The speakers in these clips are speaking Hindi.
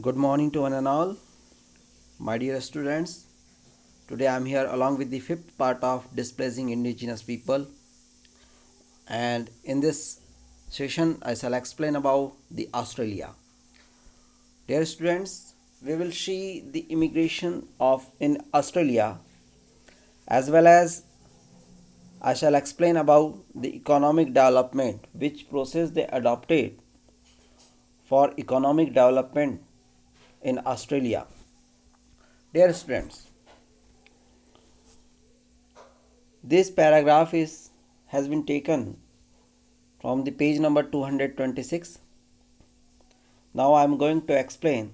Good morning to one and all, my dear students. Today I am here along with the fifth part of displacing indigenous people, and in this session I shall explain about the Australia. Dear students, we will see the immigration of in Australia, as well as I shall explain about the economic development, which process they adopted for economic development in Australia. Dear students, this paragraph has been taken from the page number 226. Now I am going to explain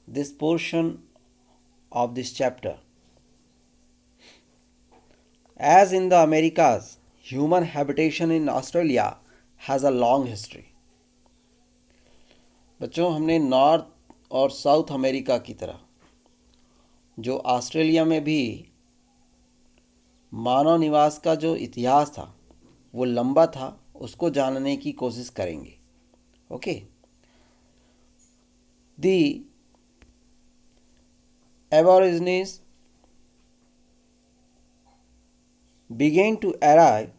this portion of this chapter. As in the Americas, human habitation in Australia has a long history. बच्चों, हमने नॉर्थ और साउथ अमेरिका की तरह जो ऑस्ट्रेलिया में भी मानव निवास का जो इतिहास था वो लंबा था, उसको जानने की कोशिश करेंगे. Okay. The Aborigines began to arrive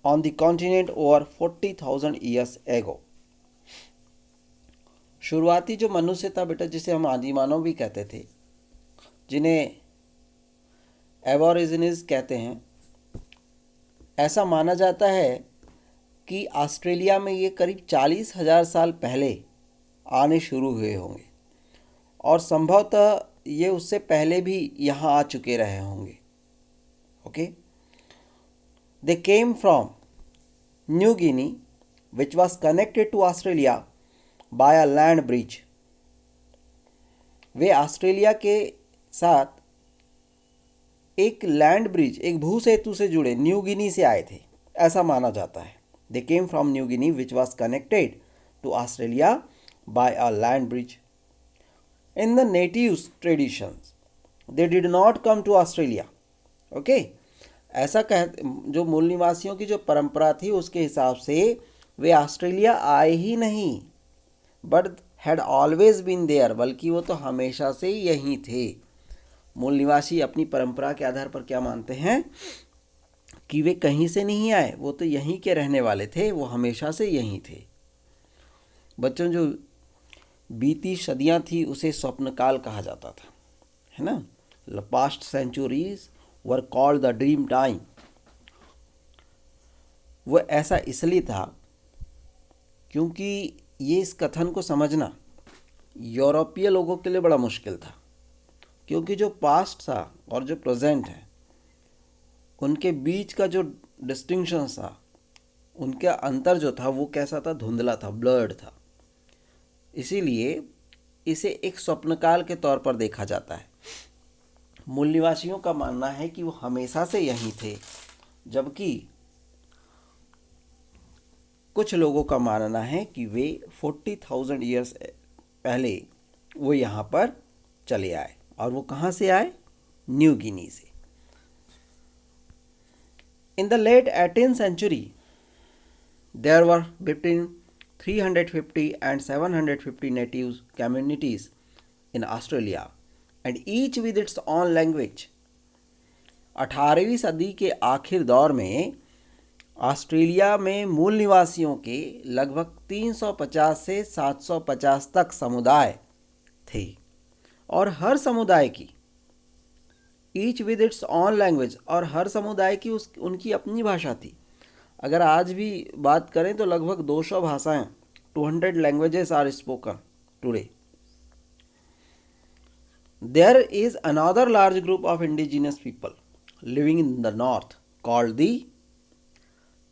on the continent over 40,000 years ago. शुरुआती जो मनुष्य था बेटा, जिसे हम आदिमानव भी कहते थे, जिन्हें एबोरिजिनीज कहते हैं, ऐसा माना जाता है कि ऑस्ट्रेलिया में ये करीब 40,000 साल पहले आने शुरू हुए होंगे और संभवतः ये उससे पहले भी यहाँ आ चुके रहे होंगे. Okay. They came from New Guinea which was connected to Australia by a land bridge. वे ऑस्ट्रेलिया के साथ एक लैंड ब्रिज, एक भू सेतु से जुड़े न्यू गिनी से आए थे, ऐसा माना जाता है. They came from New Guinea which was connected to Australia by a land bridge. In the natives traditions, they did not come to Australia. Okay? ऐसा जो मूल निवासियों की जो परंपरा थी उसके हिसाब से वे ऑस्ट्रेलिया आए ही नहीं, but had always been there, बल्कि वो तो हमेशा से यहीं थे. मूल निवासी अपनी परंपरा के आधार पर क्या मानते हैं कि वे कहीं से नहीं आए, वो तो यहीं के रहने वाले थे, वो हमेशा से यहीं थे. बच्चों, जो बीती सदियां थी उसे स्वप्न काल कहा जाता था, है ना. The past centuries were called the dream time. वो ऐसा इसलिए था क्योंकि ये इस कथन को समझना यूरोपीय लोगों के लिए बड़ा मुश्किल था, क्योंकि जो पास्ट था और जो प्रेजेंट है उनके बीच का जो डिस्टिंक्शन था, उनका अंतर जो था वो कैसा था, धुंधला था, ब्लर्ड था. इसीलिए इसे एक स्वप्नकाल के तौर पर देखा जाता है. मूल निवासियों का मानना है कि वो हमेशा से यहीं थे, जबकि कुछ लोगों का मानना है कि वे 40,000 ईयर्स पहले वो यहाँ पर चले आए. और वो कहाँ से आए? न्यू गिनी से. In the late 18th century there were between 350 and 750 native communities in Australia, and each with its own language. 18वीं सदी के आखिर दौर में ऑस्ट्रेलिया में मूल निवासियों के लगभग 350 से 750 तक समुदाय थे, और हर समुदाय की each with its on language, और हर समुदाय की उनकी अपनी भाषा थी. अगर आज भी बात करें तो लगभग 200 भाषाएं, 200 languages are spoken today. There is another large group of indigenous people living in the north called the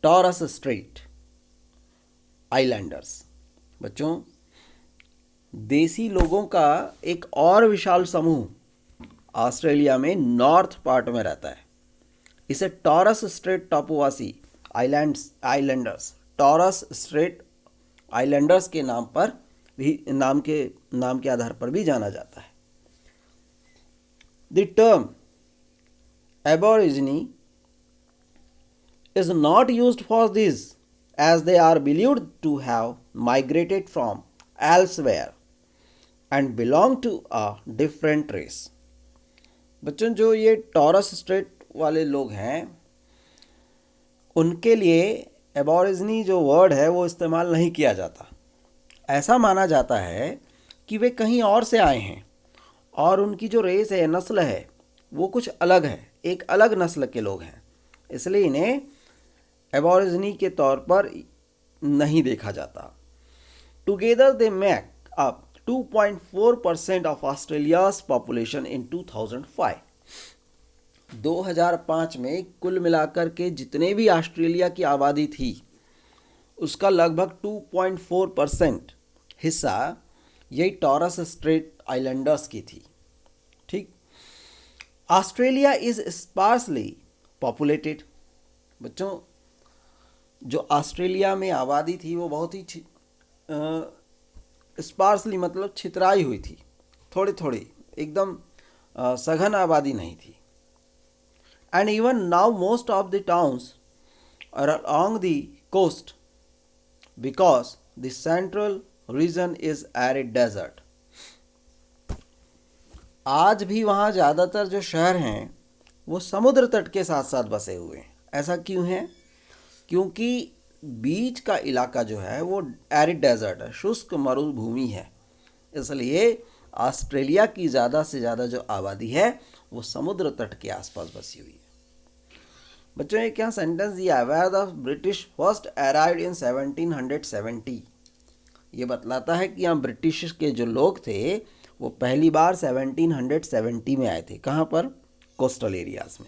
Torres Strait islanders. बच्चों, देसी लोगों का एक और विशाल समूह ऑस्ट्रेलिया में नॉर्थ पार्ट में रहता है. इसे टॉरस स्ट्रेट टापुवासी आइलैंडर्स, टॉरस स्ट्रेट आइलैंडर्स के नाम पर भी, नाम के आधार पर भी जाना जाता है. The term aborigine is not used for this, as they are believed to have migrated from elsewhere. and belong to a different race. बच्चों, जो ये टॉरस स्ट्रेट वाले लोग हैं उनके लिए एबॉरिजनी जो वर्ड है वो इस्तेमाल नहीं किया जाता। ऐसा माना जाता है कि वे कहीं और से आए हैं और उनकी जो रेस है, नस्ल है, वो कुछ अलग है, एक अलग नस्ल के लोग हैं, इसलिए इन्हें एबॉरिजनी के तौर पर नहीं देखा जाता। Together they make up 2.4% of Australia's population in 2005। 2005 में कुल मिलाकर के जितने भी ऑस्ट्रेलिया की आबादी थी उसका लगभग 2.4% हिस्सा यही टॉरस स्ट्रेट आइलैंडर्स की थी। ठीक। Australia is sparsely populated. बच्चों, जो ऑस्ट्रेलिया में आबादी थी वो बहुत ही स्पार्सली मतलब छितराई हुई थी, थोड़ी थोड़ी, एकदम सघन आबादी नहीं थी। And even now most of the towns are along the coast because the central region is arid desert. आज भी वहाँ ज़्यादातर जो शहर हैं वो समुद्र तट के साथ साथ बसे हुए हैं। ऐसा क्यों है? क्योंकि बीच का इलाका जो है वो एरिड डेजर्ट है, शुष्क मरुभूमि है, इसलिए ऑस्ट्रेलिया की ज़्यादा से ज़्यादा जो आबादी है वो समुद्र तट के आसपास बसी हुई है। बच्चों, एक यहाँ सेंटेंस दिया है, where the British first arrived in 1770। ये बतलाता है कि यहाँ ब्रिटिश के जो लोग थे वो पहली बार 1770 में आए थे। कहाँ पर? कोस्टल एरियाज में।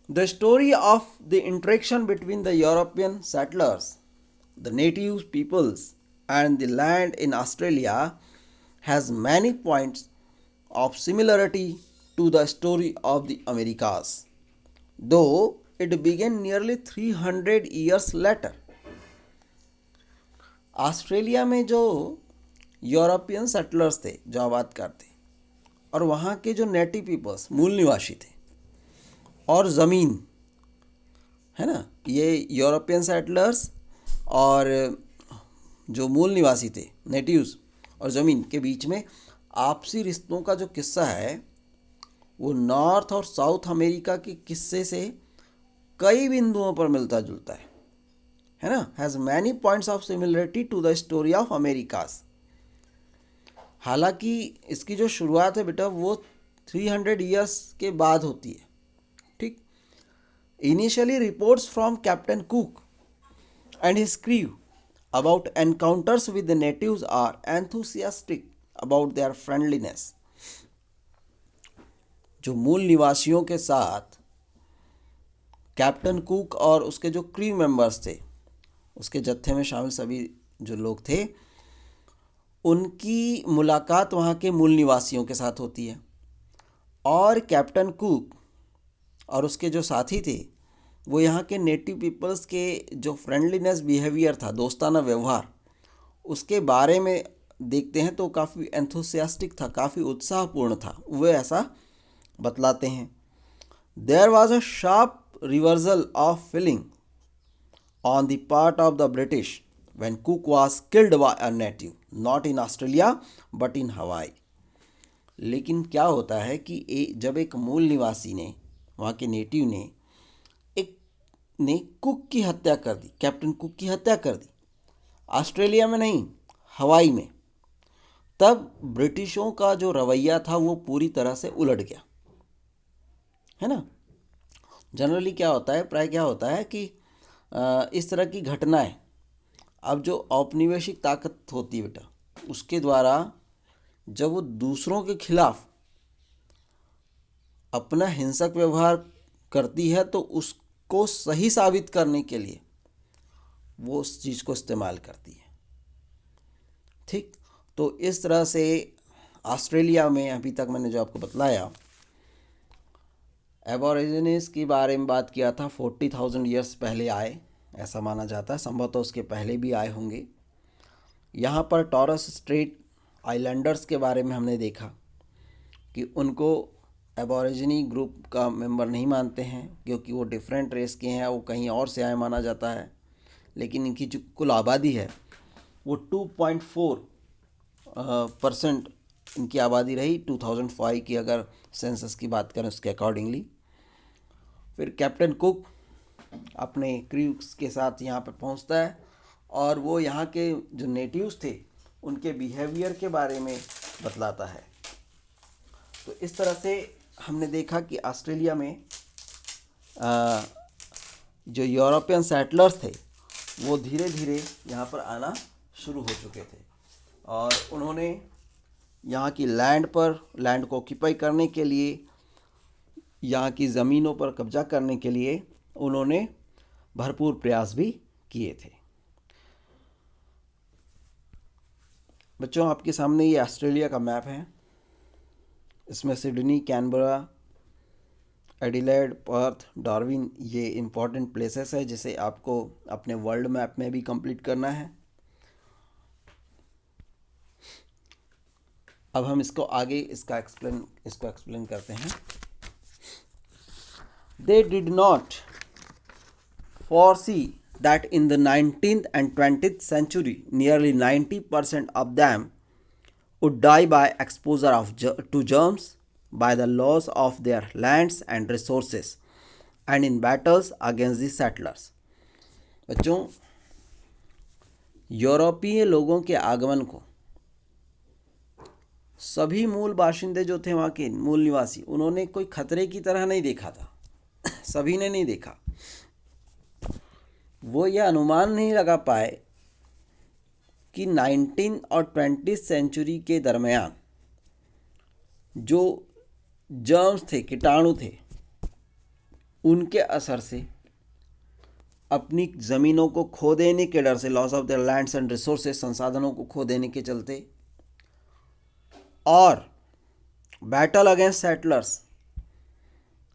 The story of the interaction between the European settlers, the native peoples, and the land in Australia has many points of similarity to the story of the Americas, though it began nearly 300 years later. Australia में जो यूरोपियन सेटलर्स थे, जो आबाद करते, और वहाँ के जो नेटिव पीपल्स, मूल निवासी थे, और ज़मीन है ना, ये यूरोपियन सेटलर्स और जो मूल निवासी थे, नेटिव्स, और ज़मीन के बीच में आपसी रिश्तों का जो किस्सा है वो नॉर्थ और साउथ अमेरिका के किस्से से कई बिंदुओं पर मिलता जुलता है ना। Has many points of similarity to the story of Americas. हालांकि इसकी जो शुरुआत है बेटा वो 300 ईयर्स के बाद होती है। ठीक। Initially reports from captain Cook and his crew about encounters with the natives are enthusiastic about their friendliness. जो मूल निवासियों के साथ कैप्टन कुक और उसके जो क्रू मेंबर्स थे, उसके जत्थे में शामिल सभी जो लोग थे, उनकी मुलाकात वहाँ के मूल निवासियों के साथ होती है, और कैप्टन कुक और उसके जो साथी थे वो यहाँ के नेटिव पीपल्स के जो फ्रेंडलीनेस बिहेवियर था, दोस्ताना व्यवहार, उसके बारे में देखते हैं तो काफ़ी एंथुसियास्टिक था, काफ़ी उत्साहपूर्ण था, वे ऐसा बतलाते हैं। There was a sharp reversal of feeling on the part of the British when Cook was killed by a native, not in Australia but in Hawaii. लेकिन क्या होता है कि जब एक मूल निवासी ने, वहाँ के नेटिव ने कुक की हत्या कर दी, कैप्टन कुक की हत्या कर दी, ऑस्ट्रेलिया में नहीं, हवाई में, तब ब्रिटिशों का जो रवैया था वो पूरी तरह से उलट गया, है ना। जनरली क्या होता है, प्राय क्या होता है कि इस तरह की घटनाएं, अब जो औपनिवेशिक ताकत होती है बेटा, उसके द्वारा जब वो दूसरों के खिलाफ अपना हिंसक व्यवहार करती है तो उसको सही साबित करने के लिए वो उस चीज़ को इस्तेमाल करती है। ठीक। तो इस तरह से ऑस्ट्रेलिया में अभी तक मैंने जो आपको बतलाया, एबोरिजिनिस के बारे में बात किया था, 40,000 ईयर्स पहले आए ऐसा माना जाता है, संभवतः उसके पहले भी आए होंगे। यहाँ पर टॉरस स्ट्रेट आइलैंडर्स के बारे में हमने देखा कि उनको एबोरिजिनी ग्रुप का मेंबर नहीं मानते हैं क्योंकि वो डिफरेंट रेस के हैं, वो कहीं और से आए माना जाता है, लेकिन इनकी जो कुल आबादी है वो 2.4% इनकी आबादी रही 2005 की, अगर सेंसस की बात करें उसके अकॉर्डिंगली। फिर कैप्टन कुक अपने क्रूज के साथ यहाँ पर पहुँचता है और वो यहाँ के जो नेटिव्स थे उनके बिहेवियर के बारे में बतलाता है। तो इस तरह से हमने देखा कि ऑस्ट्रेलिया में जो यूरोपियन सेटलर्स थे वो धीरे धीरे यहाँ पर आना शुरू हो चुके थे और उन्होंने यहाँ की लैंड को ऑक्यूपाई करने के लिए, यहाँ की ज़मीनों पर कब्जा करने के लिए उन्होंने भरपूर प्रयास भी किए थे। बच्चों, आपके सामने ये ऑस्ट्रेलिया का मैप है। इसमें Sydney, Canberra, Adelaide, Perth, Darwin ये इम्पॉर्टेंट प्लेसेस है जिसे आपको अपने वर्ल्ड मैप में भी कंप्लीट करना है। अब हम इसको आगे इसको एक्सप्लेन करते हैं। They did not foresee that in the 19th and 20th century, nearly 90% of them would die by exposure to germs, by the loss of their lands and resources, and in battles against the settlers. बच्चों, यूरोपीय लोगों के आगमन को सभी मूल बाशिंदे जो थे, वहाँ के मूल निवासी, उन्होंने कोई खतरे की तरह नहीं देखा था। सभी ने नहीं देखा। वो यह अनुमान नहीं लगा पाए कि 19 और 20 सेंचुरी के दरमियान जो जर्म्स थे, कीटाणु थे, उनके असर से अपनी ज़मीनों को खो देने के डर से, loss of their lands and resources, संसाधनों को खो देने के चलते, और बैटल अगेंस्ट सेटलर्स,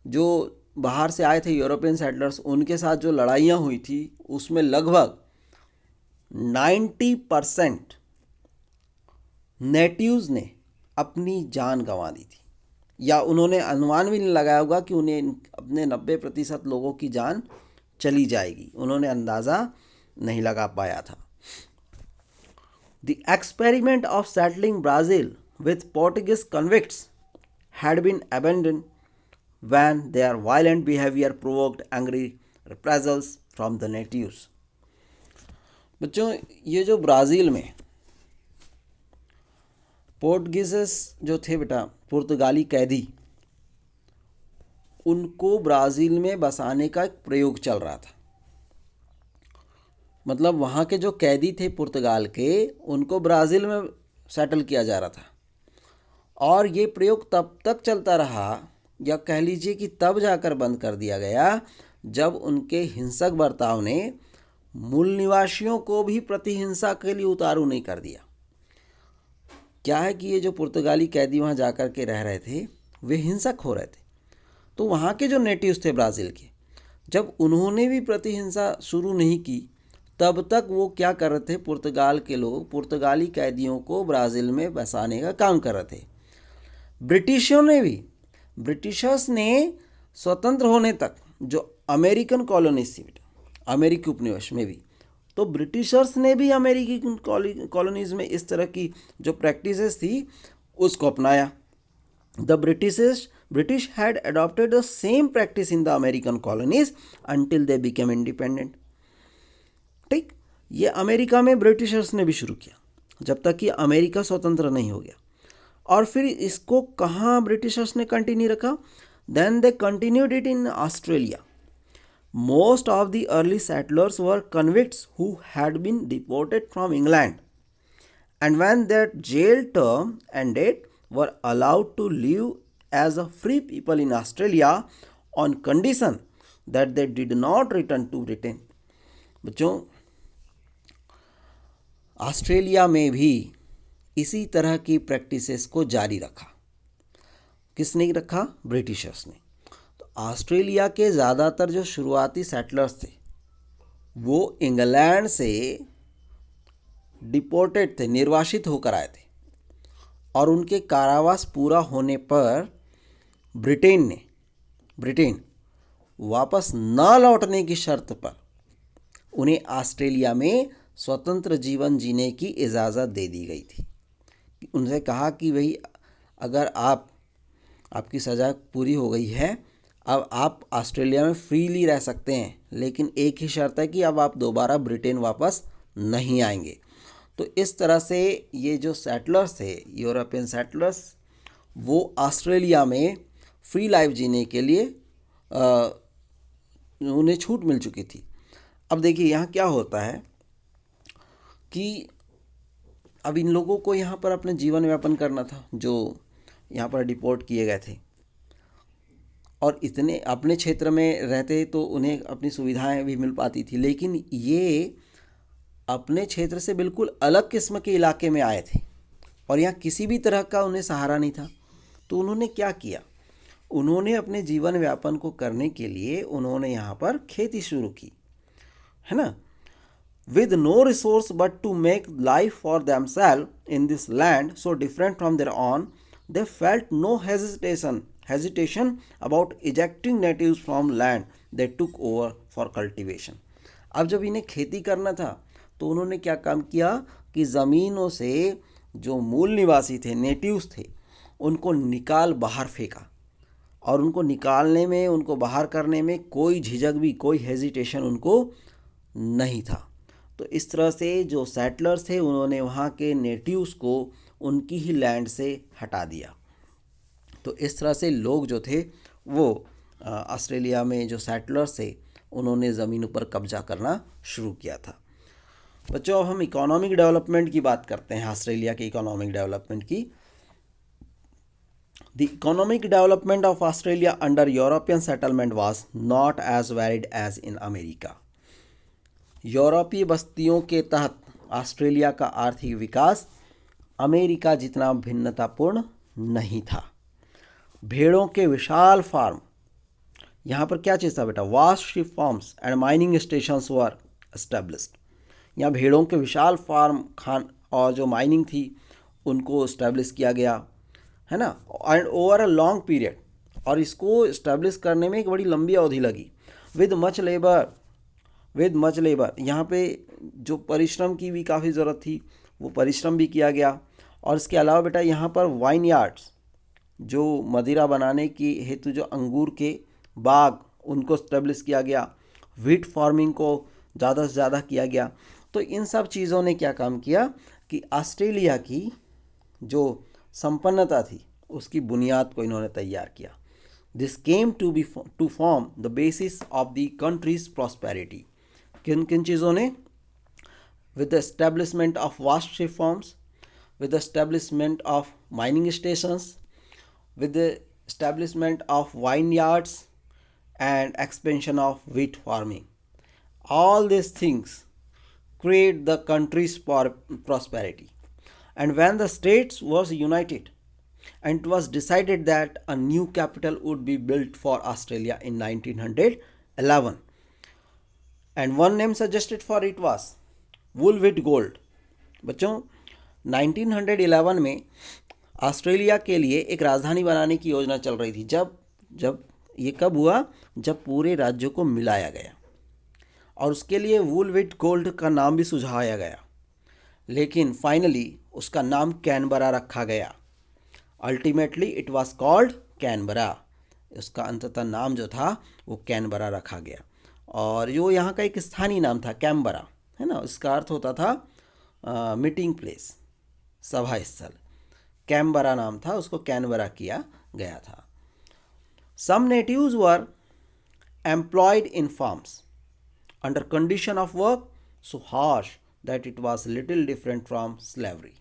जो बाहर से आए थे यूरोपियन सेटलर्स, उनके साथ जो लड़ाइयाँ हुई थी उसमें लगभग 90% नेटिव्स ने अपनी जान गंवा दी थी, या उन्होंने अनुमान भी नहीं लगाया होगा कि उन्हें अपने 90% लोगों की जान चली जाएगी। उन्होंने अंदाज़ा नहीं लगा पाया था। The experiment of settling Brazil with Portuguese convicts had been abandoned when their violent behavior provoked angry reprisals from the natives. बच्चों, ये जो ब्राज़ील में पोर्टुगीज़ जो थे बेटा, पुर्तगाली कैदी, उनको ब्राज़ील में बसाने का एक प्रयोग चल रहा था। मतलब वहाँ के जो कैदी थे पुर्तगाल के, उनको ब्राज़ील में सेटल किया जा रहा था और ये प्रयोग तब तक चलता रहा, या कह लीजिए कि तब जाकर बंद कर दिया गया जब उनके हिंसक बर्ताव ने मूल निवासियों को भी प्रतिहिंसा के लिए उतारू नहीं कर दिया। क्या है कि ये जो पुर्तगाली कैदी वहाँ जाकर के रह रहे थे, वे हिंसक हो रहे थे। तो वहाँ के जो नेटिव्स थे ब्राज़ील के, जब उन्होंने भी प्रतिहिंसा शुरू नहीं की, तब तक वो क्या कर रहे थे, पुर्तगाल के लोग पुर्तगाली कैदियों को ब्राज़ील में बसाने का काम कर रहे थे। ब्रिटिशर्स ने स्वतंत्र होने तक जो अमेरिकन कॉलोनीज थी, अमेरिकी उपनिवेश में भी, तो ब्रिटिशर्स ने भी अमेरिकी कॉलोनीज में इस तरह की जो प्रैक्टिसेस थी उसको अपनाया। The British had adopted the same practice in the American colonies until they became independent. ठीक, ये अमेरिका में ब्रिटिशर्स ने भी शुरू किया जब तक कि अमेरिका स्वतंत्र नहीं हो गया। और फिर इसको कहाँ ब्रिटिशर्स ने कंटिन्यू रखा? Then they continued it in Australia. Most of the early settlers were convicts who had been deported from England, and when that jail term ended were allowed to live as a free people in Australia on condition that they did not return to Britain. बच्चों, ऑस्ट्रेलिया में भी इसी तरह की प्रैक्टिसेस को जारी रखा। किसने रखा? ब्रिटिशर्स ने। तो ऑस्ट्रेलिया के ज़्यादातर जो शुरुआती सेटलर्स थे वो इंग्लैंड से डिपोर्टेड थे, निर्वासित होकर आए थे, और उनके कारावास पूरा होने पर ब्रिटेन वापस न लौटने की शर्त पर उन्हें ऑस्ट्रेलिया में स्वतंत्र जीवन जीने की इजाज़त दे दी गई थी। उनसे कहा कि भाई अगर आपकी सज़ा पूरी हो गई है, अब आप ऑस्ट्रेलिया में फ्रीली रह सकते हैं, लेकिन एक ही शर्त है कि अब आप दोबारा ब्रिटेन वापस नहीं आएंगे। तो इस तरह से ये जो सेटलर्स थे, यूरोपियन सेटलर्स, वो ऑस्ट्रेलिया में फ्री लाइफ जीने के लिए उन्हें छूट मिल चुकी थी। अब देखिए यहाँ क्या होता है कि अब इन लोगों को यहाँ पर अपने जीवन यापन करना था, जो यहाँ पर डिपोर्ट किए गए थे, और इतने अपने क्षेत्र में रहते तो उन्हें अपनी सुविधाएं भी मिल पाती थी, लेकिन ये अपने क्षेत्र से बिल्कुल अलग किस्म के इलाके में आए थे और यहाँ किसी भी तरह का उन्हें सहारा नहीं था। तो उन्होंने क्या किया, उन्होंने अपने जीवन व्यापन को करने के लिए उन्होंने यहाँ पर खेती शुरू की, है ना। With no resource but to make life for themselves in this land so different from their own, they felt no hesitation about ejecting natives from land they took over for cultivation. अब जब इन्हें खेती करना था तो उन्होंने क्या काम किया कि ज़मीनों से जो मूल निवासी थे, नेटिव्स थे, उनको निकाल बाहर फेंका, और उनको निकालने में, उनको बाहर करने में कोई झिझक भी, कोई हेजिटेशन उनको नहीं था। तो इस तरह से जो सेटलर्स थे उन्होंने वहाँ के नेटिव्स को उनकी ही लैंड से हटा दिया। तो इस तरह से लोग जो थे वो ऑस्ट्रेलिया में जो सेटलर्स थे उन्होंने ज़मीनों पर कब्जा करना शुरू किया था। बच्चों, अब हम इकोनॉमिक डेवलपमेंट की बात करते हैं, ऑस्ट्रेलिया के इकोनॉमिक डेवलपमेंट की। The economic development of Australia under European settlement was not as varied as in America. यूरोपीय बस्तियों के तहत ऑस्ट्रेलिया का आर्थिक विकास अमेरिका जितना भिन्नतापूर्ण नहीं था। भेड़ों के विशाल फार्म, यहाँ पर क्या चीज़ था बेटा, vast sheep farms and mining stations were established. यहाँ भेड़ों के विशाल फार्म खान और जो माइनिंग थी उनको इस्टेब्लिश किया गया, है ना, and over a long period, और इसको इस्टेब्लिश करने में एक बड़ी लंबी अवधि लगी। विद मच लेबर, यहाँ पे जो परिश्रम की भी काफ़ी ज़रूरत थी वो परिश्रम भी किया गया। और इसके अलावा बेटा यहाँ पर वाइन यार्ड्स, जो मदिरा बनाने की हेतु जो अंगूर के बाग, उनको इस्टेब्लिश किया गया। व्हीट फार्मिंग को ज़्यादा से ज़्यादा किया गया। तो इन सब चीज़ों ने क्या काम किया कि ऑस्ट्रेलिया की जो संपन्नता थी उसकी बुनियाद को इन्होंने तैयार किया। This came to form the basis of the country's prosperity. किन किन चीज़ों ने? With the establishment of vast sheep farms, with the establishment of mining stations, with the establishment of vineyards and expansion of wheat farming. All these things create the country's prosperity. And when the states was united and it was decided that a new capital would be built for Australia in 1911, and one name suggested for it was Woolwich Gold. बच्चों, 1911 में ऑस्ट्रेलिया के लिए एक राजधानी बनाने की योजना चल रही थी। जब ये कब हुआ? जब पूरे राज्यों को मिलाया गया, और उसके लिए वुलविट गोल्ड का नाम भी सुझाया गया, लेकिन फाइनली उसका नाम कैनबरा रखा गया। Ultimately it was called Canberra. उसका अंततः नाम जो था वो कैनबरा रखा गया, और जो यहाँ का एक स्थानीय नाम था कैनबरा, है ना, इसका अर्थ होता था मीटिंग प्लेस, सभा स्थल। कैनबरा नाम था, उसको कैनबरा किया गया था। Some natives were employed in farms under condition of work so harsh that it was little different from slavery.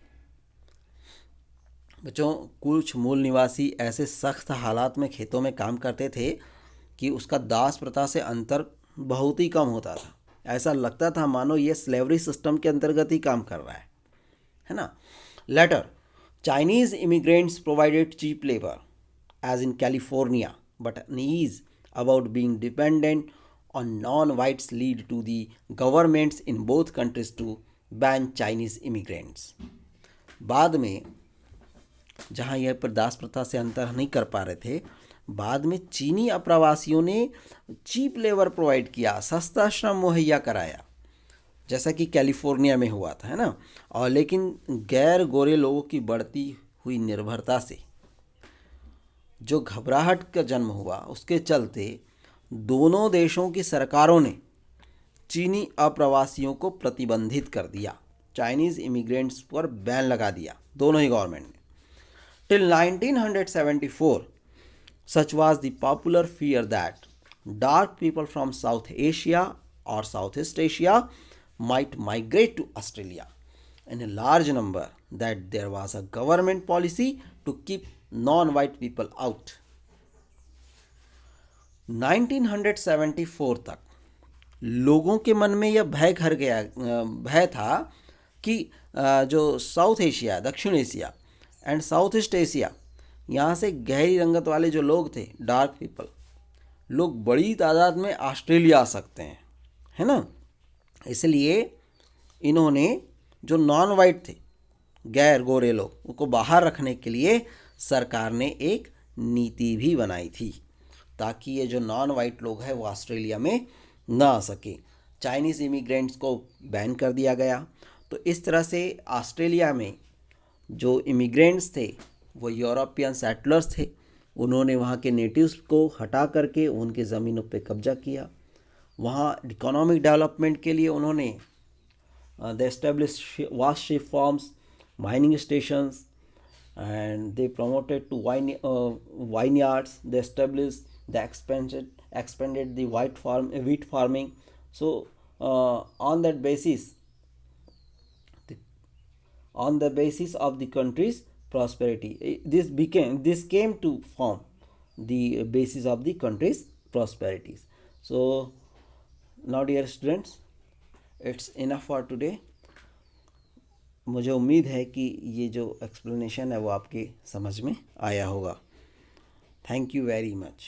बच्चों, कुछ मूल निवासी ऐसे सख्त हालात में खेतों में काम करते थे कि उसका दास प्रथा से अंतर बहुत ही कम होता था। ऐसा लगता था मानो ये स्लेवरी सिस्टम के अंतर्गत ही काम कर रहा है ना। Later, Chinese immigrants provided cheap labor, as in California, but unease about being dependent on non-whites lead to the governments in both countries to ban Chinese immigrants. बाद में जहाँ यह पर दास प्रथा से अंतर नहीं कर पा रहे थे, बाद में चीनी अप्रवासियों ने चीप लेबर प्रोवाइड किया, सस्ता श्रम मुहैया कराया, जैसा कि कैलिफोर्निया में हुआ था, है ना। और लेकिन गैर गोरे लोगों की बढ़ती हुई निर्भरता से जो घबराहट का जन्म हुआ, उसके चलते दोनों देशों की सरकारों ने चीनी अप्रवासियों को प्रतिबंधित कर दिया। चाइनीज़ इमिग्रेंट्स पर बैन लगा दिया, दोनों ही गवर्नमेंट ने। Till 1974 such was the popular fear that dark people from South Asia or Southeast Asia might migrate to Australia in a large number that there was a government policy to keep non-white people out. 1974 तक लोगों के मन में यह भय घर गया, भय था कि जो साउथ एशिया, दक्षिण Asia and south east Asia, यहाँ से गहरी रंगत वाले जो लोग थे, डार्क पीपल, लोग बड़ी तादाद में ऑस्ट्रेलिया आ सकते हैं, है ना। इसलिए इन्होंने जो नॉन वाइट थे, गैर गोरे लोग, उनको बाहर रखने के लिए सरकार ने एक नीति भी बनाई थी ताकि ये जो नॉन वाइट लोग हैं वो ऑस्ट्रेलिया में ना आ सके। चाइनीज़ इमिग्रेंट्स को बैन कर दिया गया। तो इस तरह से ऑस्ट्रेलिया में जो इमिग्रेंट्स थे वो यूरोपियन सेटलर्स थे। उन्होंने वहाँ के नेटिव्स को हटा करके उनके ज़मीनों पे कब्जा किया। वहाँ इकोनॉमिक डेवलपमेंट के लिए उन्होंने they establish vast sheep farms, mining stations, and they promoted to vineyards. They established, they expanded the wheat farming. So on that basis, on the basis of the country's prosperity, this came to form the basis of the country's prosperities. So now dear students, it's enough for today. मुझे उम्मीद है कि ये जो एक्सप्लेनेशन है वो आपके समझ में आया होगा। Thank you very much.